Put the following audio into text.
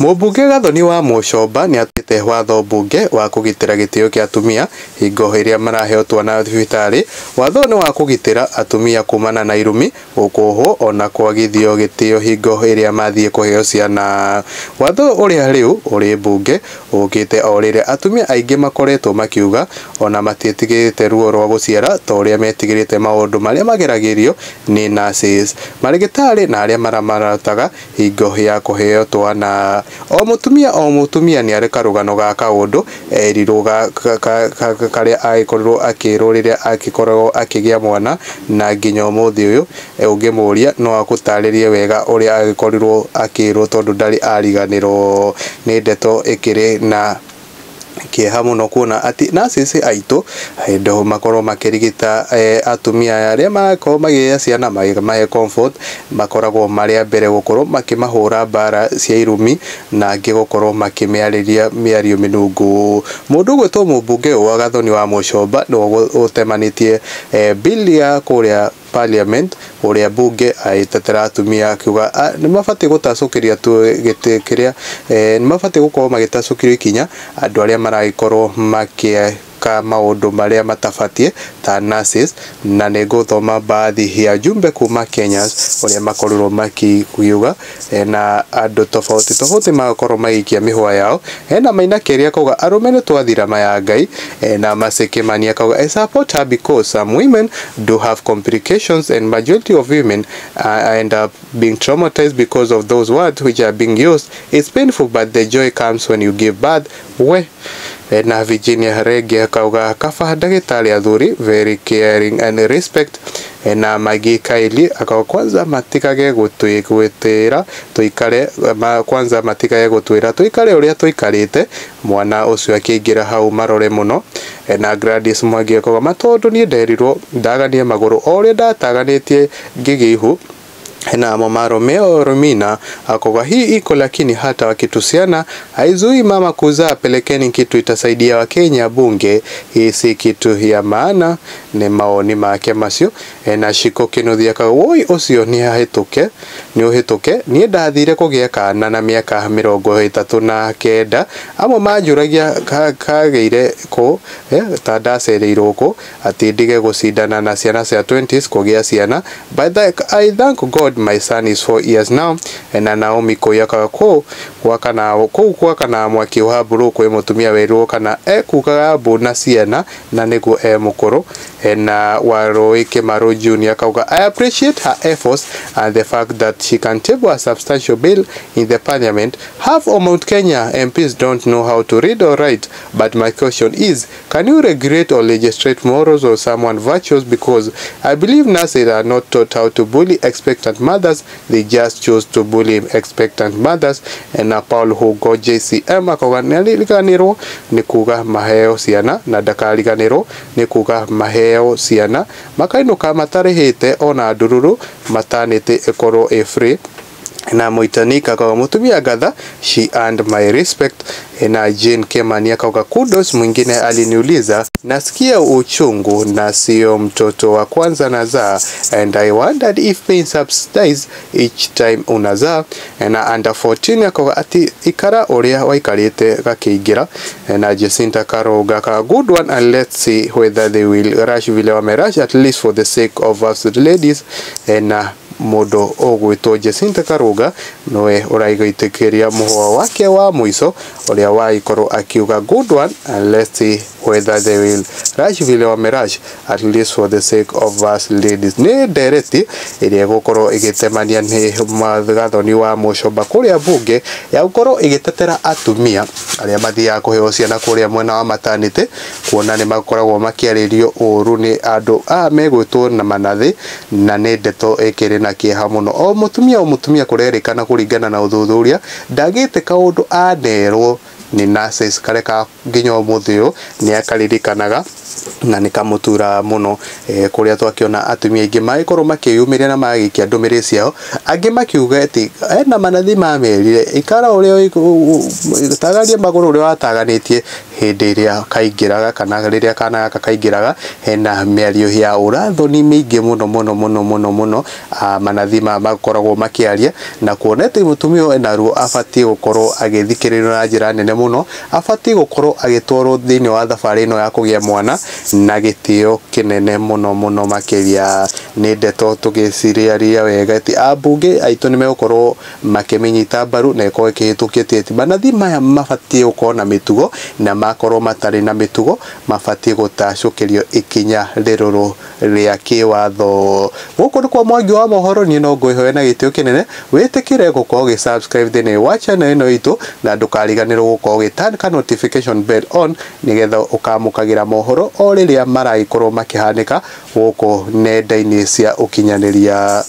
Mũmbunge Gathoni wa Mũcomba nĩ atĩte watho mbunge wa kũgitĩra gĩtĩo kĩa atumia hingo ĩrĩa maraheo twana thibitarĩ. Watho nĩ wa kũgitĩra atumia kumana na irumi, gũkũhwo ona kwagithio gĩtĩo hingo ĩrĩa mathiĩ kũheo ciana. Watho ũrĩa rĩu ũrĩ mbunge ũkĩte o rĩrĩa atumia aingĩ makoretwo makiuga ona matiĩtigĩrĩte ruo rwa gũciara ta ũrĩa metigĩrĩte maũndũ marĩa mageragĩrio nĩ nurses, marĩgĩtarĩ na arĩa maramarataga hingo ya kũheo twana. O mutumia nĩ arĩ karũgano ga kaũndũ erirwo karĩa agĩkorirwo akĩrwo rĩrĩa agĩkoragwo akĩgĩa mwana, na nginya ũmũthĩ ũyũ ũngĩmũria no agũtarĩrie wega ũrĩa agĩkorirwo akĩrwo tondũ ndarĩ ariganĩrwo. Nĩ ndeto ĩkĩrĩ na kĩeha mũno kuona atĩ nurses aitũ hĩndĩ makorwo makĩrigita atumia arĩa marakorwo magĩgĩa ciana mahe comfort, makoragwo marĩ a mbere gũkorwo makĩmahũra mbara cia irumi na angĩ gũkorwo makĩmĩarĩria mĩario mĩnungu. Mũndũ ũgwĩtwo mũmbunge wa Gathoni wa Mũcomba nĩwe ũtemanĩtie bill ya kũrĩa Parliament ũrĩa bunge aitetera atumia akiuga nĩ mabatiĩ gũtacũkĩria gĩtĩ kĩrĩa nĩ mabatiĩ gũkorwo magĩtacũkĩrio ikinya andũ arĩa maragĩkorwo makĩka maũndũ marĩa matabatiĩ ta nurses, na nĩ ngũthoma baadhi ya jumbe kuma Kenya ũrĩa makorirwo makiuga na andũ tofauti magakorwo magĩikia mĩhwa yao. Hena Maina Keria akauga arũme nĩ twathira maya Ngai, na Maseke Mani akauga I support her because some women do have complications and majority of women end up being traumatized because of those words which are being used. It's painful but the joy comes when you give birth. Na Virginia Rege akauga kaba ndagĩtarĩ athuri very caring and respect. Na Magi Kaili akauga kwanza matikage gũtwĩra tuikare ũrĩa tuikarĩte mwana ũcio akĩingĩra hau marore mũno. Na Gladys Mwangi akauga matondũ niĩ nderirwo ndaganie magũrũ o ũrĩa ndataganĩtie ngĩgĩihu. Na Momaro Meo Romina akauga hii iko lakini hata wakitusiana haizui mama kuzaa, pelekeni kitu itasaidia Wakenya bunge, hii si kitu ya maana. Ni maoni make macio. Na Shiko Kinuthia akauga woi ũcio nĩ ũhĩtũke niĩ ndathire kũgĩa kana na mĩaka 39 amwe manjũragia kagĩire kũ ta ndacereirwo kũ atĩ ndige gũcindana na ciana cia 20s kũgĩa ciana. But I thank God my son is 4 years now. Na Naomi Koyaka kwa kana mwaki wa buru kwa mutumia werwo kana kukaga mbuna ciana na niguo mukuru. Na Waroi Kemaru Junior akauga I appreciate her efforts and the fact that she can table a substantial bill in the parliament. Half of Mount Kenya MPs don't know how to read or write, but my question is, can you regulate or legislate morals or someone virtuous? Because I believe nurses are not taught how to bully expectant mothers, they just choose to bully expectant mothers. Na Paul Hugo JCM akauga nĩariganĩrwo nĩ kuga maheo ciana na ndakariganĩrwo nĩ kuga maheo ciana makainũka matarĩhĩte ona ndururu maternity ĩkorwo free. Na Moitanika akauga mutumia Gatha she earned my respect. Na Jane Kemani akauga kudos, mwingine aliniuliza nasikia uchungu na sio mtoto wa kwanza nazaa, and I wondered if pain subsidies each time unazaa. Na under 14 akauga ati ikara ũrĩa waikarĩte gakĩingĩra. Na Jacinta Karoga ka good one, and let's see whether they will rush vile wamerush at least for the sake of us ladies. Na mũndũ ũgwĩtwo Jacinta Karoga nowe ũraigĩtĩkĩria mũhwa wake wa mũico ũrĩa waikorwo akiuga good one, and let's see whether they will rush vile wamerush at least for the sake of us ladies. Nĩ ndereti ĩrĩa gũkorwo ĩgĩtemania nĩ Gathoni wa Mũcomba kũrĩa bunge ya gũkorwo ĩgĩtetera atumia arĩa mathiaga kũheo ciana kũrĩa mwena wa maternity, kuona nĩ makoragwo makĩarĩrio ũru nĩ andũ megwĩtwo na manathi. Na nĩ ndeto ĩkĩrĩ na kĩeha mũno. O mutumia kũrerĩkana kũringana na ũthuthuria ndagĩte kaũndũ anerwo nĩ nurses kareka nginya ũmũthĩ ũyũ nĩ akaririkanaga na nikamutura muno kuria twakiona atumia ingi magikorwo makiyumiria na magikia ndumiri ciao angi makiuga ati ena manathi mamerire ikara uria tagaria maguru uria wataganitie hindi iria kaingiraga kana riria kana gaka kaingiraga hena miario ya urathoni mingi muno manathi makoragwo makiaria na kuona ati mutumia ena ruo abatie gukorwo agithikiririo na njira nene muno abatie gukorwo agitwarwo thiini wa thabari ino ya kugia mwana na gitio kinene muno makiria ni ndeto tugiciriaria wega ati ambunge aitu ni megukorwo makiminyita mbaru na iko ikihitukitie ati manathi maya mabatie gukorwo na mitugo na makorwo matari na mitugo mabatie gutacukirio ikinya riruru ria kiwatho guku ni kwa Mwangi wa Mohoro ni no ngwihoya na gitio kinene witikire gukorwo gi subscribe thini wa channel ino itu na ndukariganirwo gukorwo gi turn ka notification bell on nigetha ukamukagira mohoro o riria maraikorwo makihanika guku nenda-ini cia ukinyaniria.